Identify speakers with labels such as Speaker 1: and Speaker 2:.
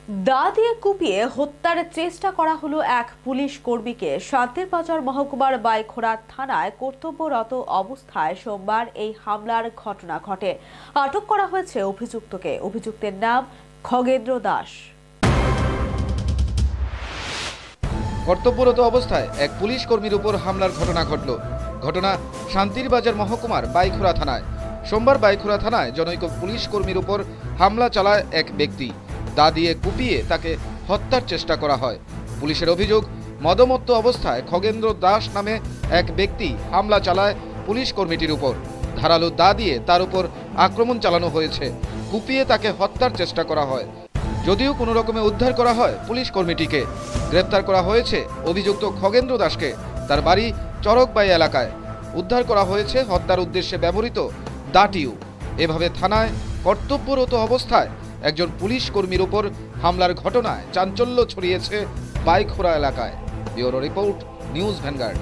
Speaker 1: দা দিয়ে কুপিয়ে হত্যার চেষ্টা করা হলো এক পুলিশ কর্মীকে। শান্তির বাজার মহকুমার বাইখোড়া থানায় কর্তব্যরত অবস্থায় সোমবার এই হামলার ঘটনা ঘটে। আটক করা হয়েছে অভিযুক্তকে। অভিযুক্তের নাম খগেন্দ্র দাস।
Speaker 2: কর্তব্যরত অবস্থায় এক পুলিশ কর্মীর উপর হামলার ঘটনা ঘটল। ঘটনা শান্তির বাজার মহকুমার বাইখোড়া থানায়। সোমবার বাইখোড়া থানায় জনৈক পুলিশ কর্মীর উপর হামলা চালায় এক ব্যক্তি। দা দিয়ে কুপিয়ে তাকে হত্যার চেষ্টা করা হয়। পুলিশের অভিযোগ, মদমত্ত অবস্থায় খগেন্দ্র দাস নামে এক ব্যক্তি হামলা চালায় পুলিশ কর্মীটির উপর। ধারালো দা দিয়ে তার উপর আক্রমণ চালানো হয়েছে। কুপিয়ে তাকে হত্যার চেষ্টা করা হয়। যদিও কোনো রকমে উদ্ধার করা হয় পুলিশ কর্মীটিকে। গ্রেপ্তার করা হয়েছে অভিযুক্ত খগেন্দ্র দাসকে। তার বাড়ি চরকবাই এলাকায়। উদ্ধার করা হয়েছে হত্যার উদ্দেশ্যে ব্যবহৃত দাটিও। এভাবে থানায় কর্তব্যরত অবস্থায় একজন পুলিশ কর্মীর উপর হামলার ঘটনায় চাঞ্চল্য ছড়িয়েছে বাইখোড়া এলাকায়। Bureau report, news vanguard.